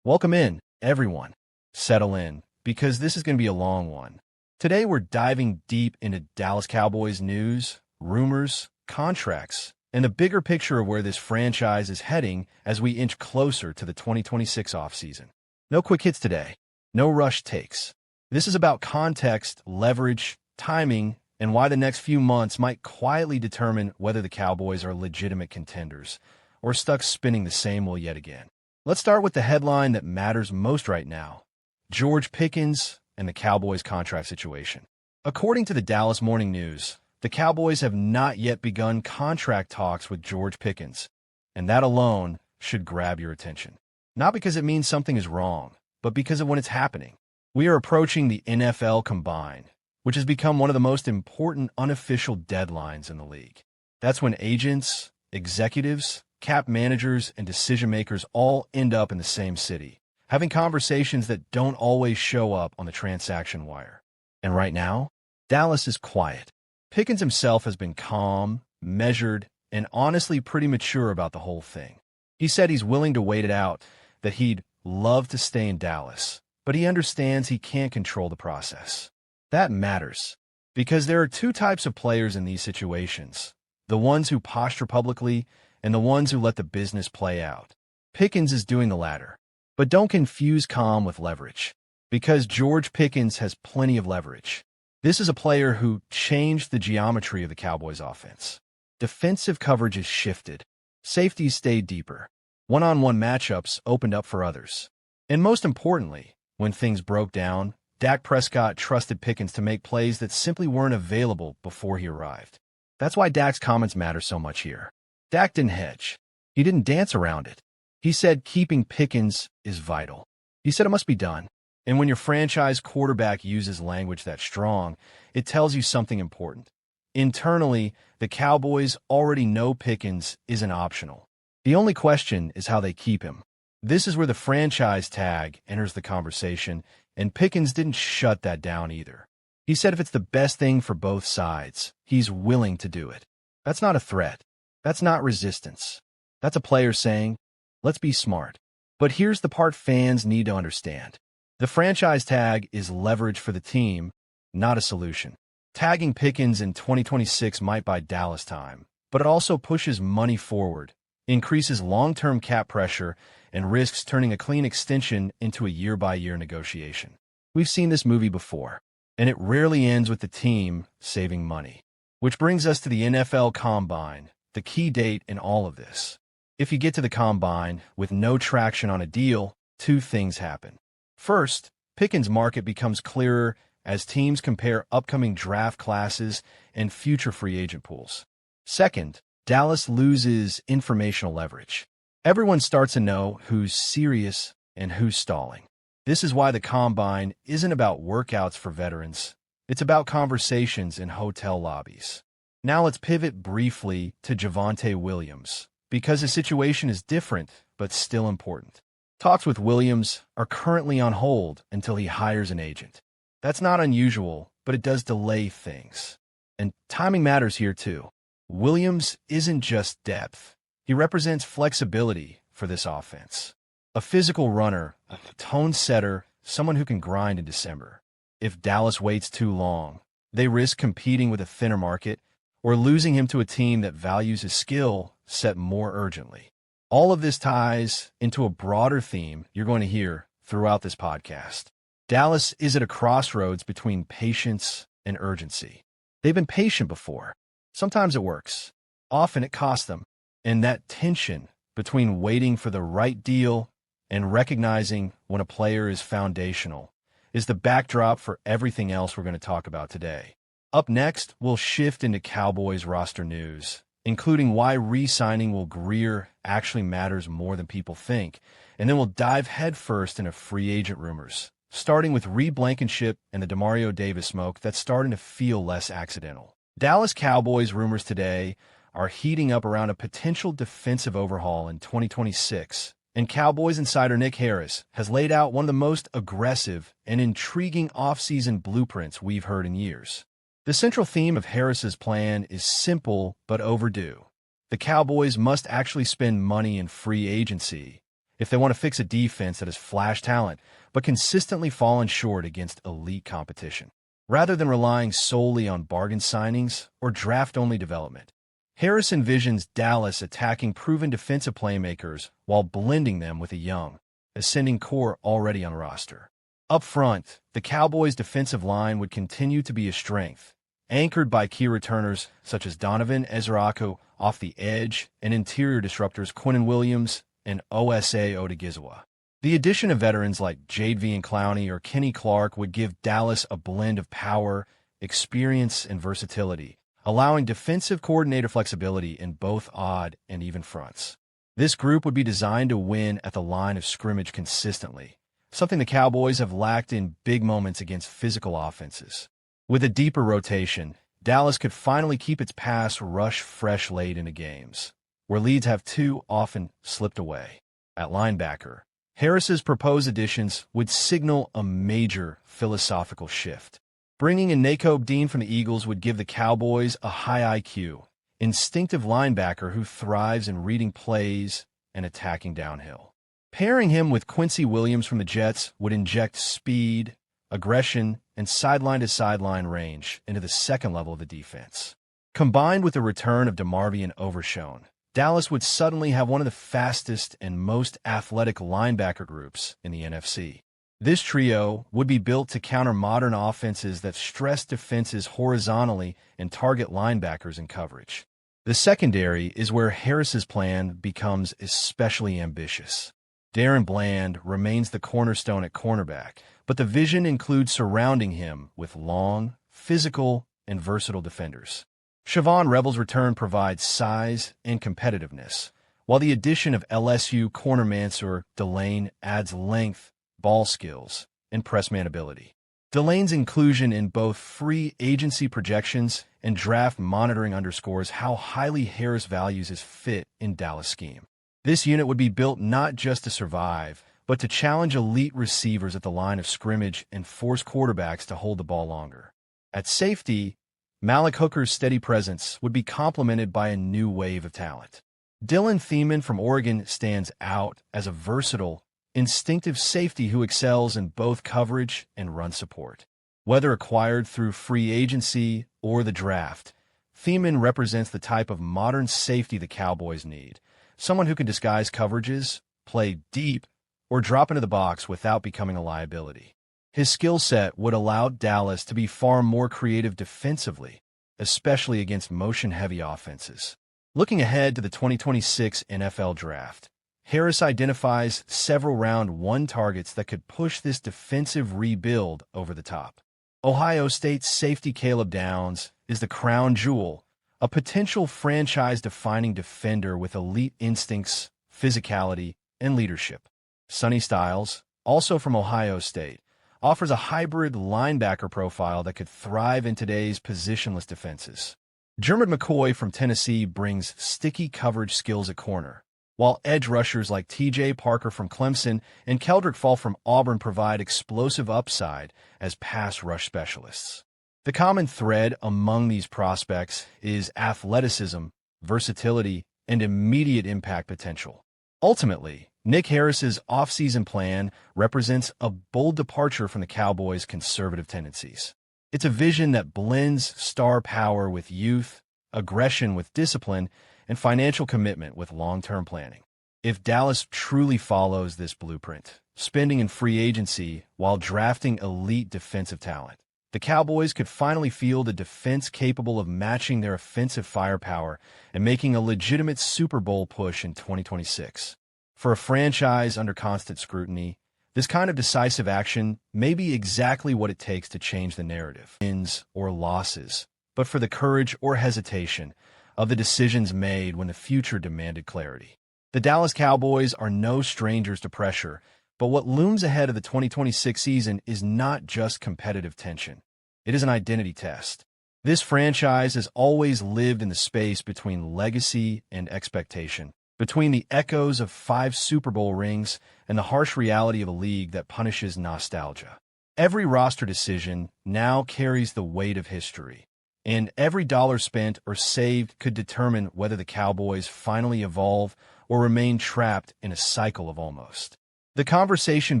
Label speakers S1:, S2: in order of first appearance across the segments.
S1: Welcome in, everyone. Settle in, because this is going to be a long one. Today, we're diving deep into Dallas Cowboys news, rumors, contracts, and the bigger picture of where this franchise is heading as we inch closer to the 2026 offseason. No quick hits today. No rush takes. This is about context, leverage, timing, and why the next few months might quietly determine whether the Cowboys are legitimate contenders or stuck spinning the same wheel yet again. Let's start with the headline that matters most right now: George Pickens and the Cowboys contract situation. According to the Dallas Morning News, the Cowboys have not yet begun contract talks with George Pickens, and that alone should grab your attention. Not because it means something is wrong, but because of when it's happening. We are approaching the NFL Combine, which has become one of the most important unofficial deadlines in the league. That's when agents, executives, cap managers, and decision-makers all end up in the same city, having conversations that don't always show up on the transaction wire. And right now, Dallas is quiet. Pickens himself has been calm, measured, and honestly pretty mature about the whole thing. He said he's willing to wait it out, that he'd love to stay in Dallas, but he understands he can't control the process. That matters, because there are two types of players in these situations: the ones who posture publicly and the ones who let the business play out. Pickens is doing the latter. But don't confuse calm with leverage, because George Pickens has plenty of leverage. This is a player who changed the geometry of the Cowboys' offense. Defensive coverage has shifted. Safeties stayed deeper. One-on-one matchups opened up for others. And most importantly, when things broke down, Dak Prescott trusted Pickens to make plays that simply weren't available before he arrived. That's why Dak's comments matter so much here. Dak didn't hedge. He didn't dance around it. He said keeping Pickens is vital. He said it must be done. And when your franchise quarterback uses language that strong, it tells you something important. Internally, the Cowboys already know Pickens isn't optional. The only question is how they keep him. This is where the franchise tag enters the conversation, and Pickens didn't shut that down either. He said if it's the best thing for both sides, he's willing to do it. That's not a threat. That's not resistance. That's a player saying, let's be smart. But here's the part fans need to understand. The franchise tag is leverage for the team, not a solution. Tagging Pickens in 2026 might buy Dallas time, but it also pushes money forward, increases long-term cap pressure, and risks turning a clean extension into a year-by-year negotiation. We've seen this movie before, and it rarely ends with the team saving money. Which brings us to the NFL Combine, the key date in all of this. If you get to the Combine with no traction on a deal, two things happen. First, Pickens' market becomes clearer as teams compare upcoming draft classes and future free agent pools. Second, Dallas loses informational leverage. Everyone starts to know who's serious and who's stalling. This is why the Combine isn't about workouts for veterans. It's about conversations in hotel lobbies. Now let's pivot briefly to Javonte Williams, because the situation is different but still important. Talks with Williams are currently on hold until he hires an agent. That's not unusual, but it does delay things. And timing matters here too. Williams isn't just depth. He represents flexibility for this offense. A physical runner, a tone setter, someone who can grind in December. If Dallas waits too long, they risk competing with a thinner market or losing him to a team that values his skill set more urgently. All of this ties into a broader theme you're going to hear throughout this podcast. Dallas is at a crossroads between patience and urgency. They've been patient before. Sometimes it works. Often it costs them. And that tension between waiting for the right deal and recognizing when a player is foundational is the backdrop for everything else we're going to talk about today. Up next, we'll shift into Cowboys roster news, including why re-signing Will Grier actually matters more than people think, and then we'll dive headfirst into free agent rumors, starting with Reed Blankenship and the Demario Davis smoke that's starting to feel less accidental. Dallas Cowboys rumors today are heating up around a potential defensive overhaul in 2026, and Cowboys insider Nick Harris has laid out one of the most aggressive and intriguing offseason blueprints we've heard in years. The central theme of Harris's plan is simple but overdue. The Cowboys must actually spend money in free agency if they want to fix a defense that has flash talent but consistently fallen short against elite competition, rather than relying solely on bargain signings or draft-only development. Harris envisions Dallas attacking proven defensive playmakers while blending them with a young, ascending core already on roster. Up front, the Cowboys' defensive line would continue to be a strength, anchored by key returners such as Donovan Ezraku off the edge and interior disruptors Quinnen Williams and Osa Odigizwa. The addition of veterans like Jadeveon Clowney or Kenny Clark would give Dallas a blend of power, experience, and versatility, allowing defensive coordinator flexibility in both odd and even fronts. This group would be designed to win at the line of scrimmage consistently, something the Cowboys have lacked in big moments against physical offenses. With a deeper rotation, Dallas could finally keep its pass rush fresh late into games, where leads have too often slipped away. At linebacker, Harris's proposed additions would signal a major philosophical shift. Bringing in Nakobe Dean from the Eagles would give the Cowboys a high IQ, instinctive linebacker who thrives in reading plays and attacking downhill. Pairing him with Quincy Williams from the Jets would inject speed, aggression, and sideline-to-sideline range into the second level of the defense. Combined with the return of DeMarvion Overshown, Dallas would suddenly have one of the fastest and most athletic linebacker groups in the NFC. This trio would be built to counter modern offenses that stress defenses horizontally and target linebackers in coverage. The secondary is where Harris's plan becomes especially ambitious. Darren Bland remains the cornerstone at cornerback, but the vision includes surrounding him with long, physical, and versatile defenders. Siobhan Rebel's return provides size and competitiveness, while the addition of LSU corner Mansour Delane adds length, ball skills, and press man ability. Delane's inclusion in both free agency projections and draft monitoring underscores how highly Harris values his fit in Dallas' scheme. This unit would be built not just to survive, but to challenge elite receivers at the line of scrimmage and force quarterbacks to hold the ball longer. At safety, Malik Hooker's steady presence would be complemented by a new wave of talent. Dylan Thiemann from Oregon stands out as a versatile, instinctive safety who excels in both coverage and run support. Whether acquired through free agency or the draft, Thiemann represents the type of modern safety the Cowboys need, someone who can disguise coverages, play deep, or drop into the box without becoming a liability. His skill set would allow Dallas to be far more creative defensively, especially against motion-heavy offenses. Looking ahead to the 2026 NFL Draft, Harris identifies several round one targets that could push this defensive rebuild over the top. Ohio State safety Caleb Downs is the crown jewel, a potential franchise-defining defender with elite instincts, physicality, and leadership. Sonny Styles, also from Ohio State, offers a hybrid linebacker profile that could thrive in today's positionless defenses. Jermud McCoy from Tennessee brings sticky coverage skills at corner, while edge rushers like T.J. Parker from Clemson and Keldrick Fall from Auburn provide explosive upside as pass rush specialists. The common thread among these prospects is athleticism, versatility, and immediate impact potential. Ultimately, Nick Harris's offseason plan represents a bold departure from the Cowboys' conservative tendencies. It's a vision that blends star power with youth, aggression with discipline, and financial commitment with long-term planning. If Dallas truly follows this blueprint, spending in free agency while drafting elite defensive talent, the Cowboys could finally field a defense capable of matching their offensive firepower and making a legitimate Super Bowl push in 2026. For a franchise under constant scrutiny, this kind of decisive action may be exactly what it takes to change the narrative, wins or losses, but for the courage or hesitation of the decisions made when the future demanded clarity. The Dallas Cowboys are no strangers to pressure, but what looms ahead of the 2026 season is not just competitive tension. It is an identity test. This franchise has always lived in the space between legacy and expectation, between the echoes of 5 Super Bowl rings and the harsh reality of a league that punishes nostalgia. Every roster decision now carries the weight of history, and every dollar spent or saved could determine whether the Cowboys finally evolve or remain trapped in a cycle of almost. The conversation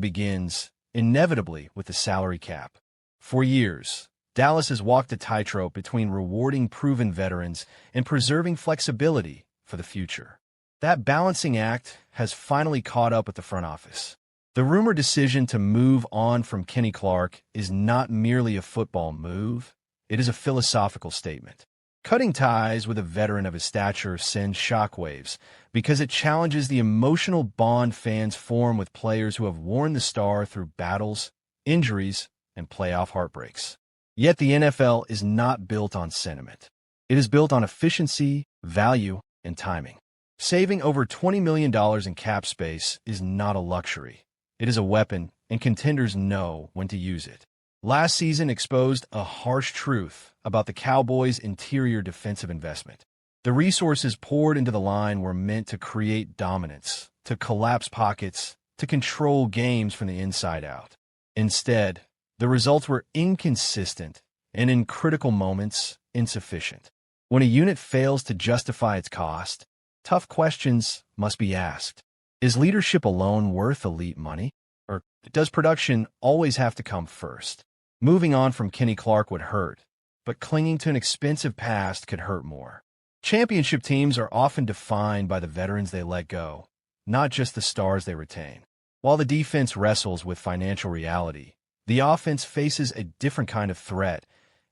S1: begins, inevitably, with the salary cap. For years, Dallas has walked a tightrope between rewarding proven veterans and preserving flexibility for the future. That balancing act has finally caught up with the front office. The rumored decision to move on from Kenny Clark is not merely a football move, it is a philosophical statement. Cutting ties with a veteran of his stature sends shockwaves because it challenges the emotional bond fans form with players who have worn the star through battles, injuries, and playoff heartbreaks. Yet the NFL is not built on sentiment. It is built on efficiency, value, and timing. Saving over $20 million in cap space is not a luxury. It is a weapon, and contenders know when to use it. Last season exposed a harsh truth about the Cowboys' interior defensive investment. The resources poured into the line were meant to create dominance, to collapse pockets, to control games from the inside out. Instead, the results were inconsistent and, in critical moments, insufficient. When a unit fails to justify its cost, tough questions must be asked. Is leadership alone worth elite money? Or does production always have to come first? Moving on from Kenny Clark would hurt, but clinging to an expensive past could hurt more. Championship teams are often defined by the veterans they let go, not just the stars they retain. While the defense wrestles with financial reality, the offense faces a different kind of threat,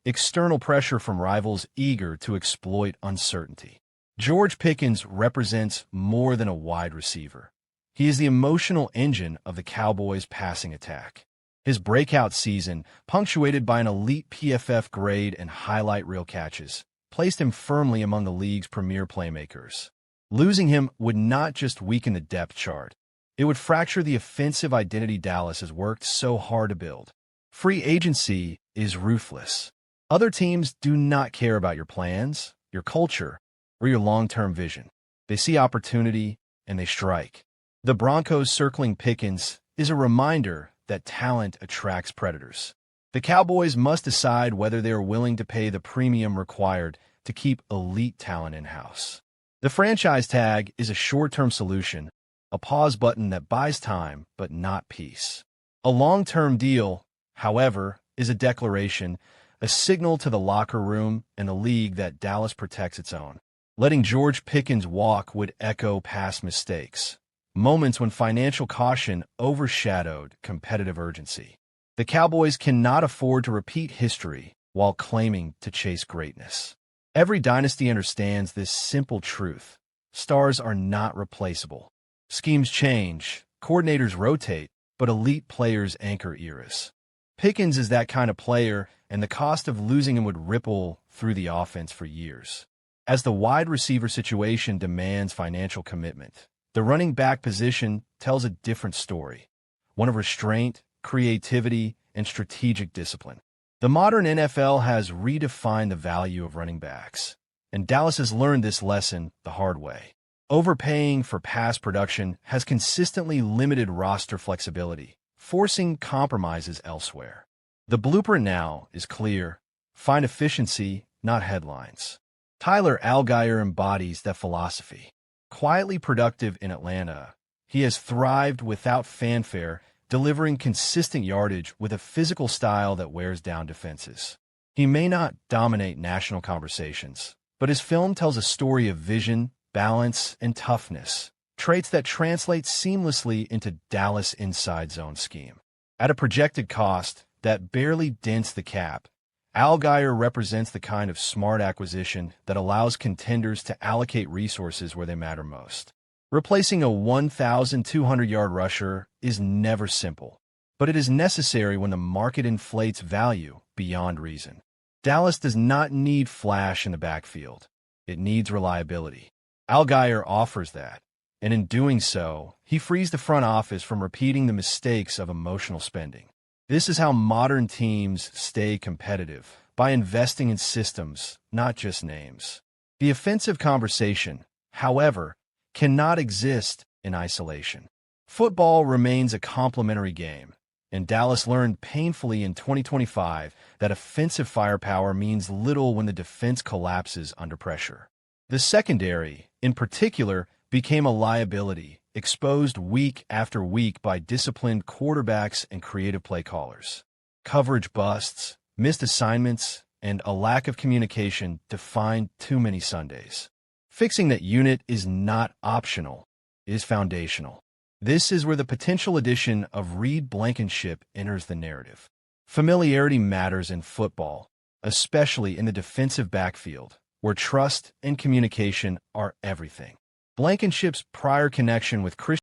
S1: external pressure from rivals eager to exploit uncertainty. George Pickens represents more than a wide receiver. He is the emotional engine of the Cowboys' passing attack. His breakout season, punctuated by an elite PFF grade and highlight reel catches, placed him firmly among the league's premier playmakers. Losing him would not just weaken the depth chart. It would fracture the offensive identity Dallas has worked so hard to build. Free agency is ruthless. Other teams do not care about your plans, your culture, or your long-term vision. They see opportunity, and they strike. The Broncos circling Pickens is a reminder that talent attracts predators. The Cowboys must decide whether they are willing to pay the premium required to keep elite talent in-house. The franchise tag is a short-term solution, a pause button that buys time but not peace. A long-term deal, however, is a declaration, a signal to the locker room and the league that Dallas protects its own. Letting George Pickens walk would echo past mistakes, moments when financial caution overshadowed competitive urgency. The Cowboys cannot afford to repeat history while claiming to chase greatness. Every dynasty understands this simple truth. Stars are not replaceable. Schemes change, coordinators rotate, but elite players anchor eras. Pickens is that kind of player, and the cost of losing him would ripple through the offense for years. As the wide receiver situation demands financial commitment, the running back position tells a different story, one of restraint, creativity, and strategic discipline. The modern NFL has redefined the value of running backs, and Dallas has learned this lesson the hard way. Overpaying for pass production has consistently limited roster flexibility, forcing compromises elsewhere. The blueprint now is clear. Find efficiency, not headlines. Tyler Allgeier embodies that philosophy. Quietly productive in Atlanta, he has thrived without fanfare, delivering consistent yardage with a physical style that wears down defenses. He may not dominate national conversations, but his film tells a story of vision, balance, and toughness, traits that translate seamlessly into Dallas' inside zone scheme. At a projected cost that barely dents the cap, Allgeier represents the kind of smart acquisition that allows contenders to allocate resources where they matter most. Replacing a 1,200-yard rusher is never simple, but it is necessary when the market inflates value beyond reason. Dallas does not need flash in the backfield. It needs reliability. Allgeier offers that, and in doing so, he frees the front office from repeating the mistakes of emotional spending. This is how modern teams stay competitive, by investing in systems, not just names. The offensive conversation, however, cannot exist in isolation. Football remains a complementary game, and Dallas learned painfully in 2025 that offensive firepower means little when the defense collapses under pressure. The secondary, in particular, became a liability, exposed week after week by disciplined quarterbacks and creative play callers. Coverage busts, missed assignments, and a lack of communication defined too many Sundays. Fixing that unit is not optional, it is foundational. This is where the potential addition of Reed Blankenship enters the narrative. Familiarity matters in football, especially in the defensive backfield, where trust and communication are everything. Blankenship's prior connection with Christian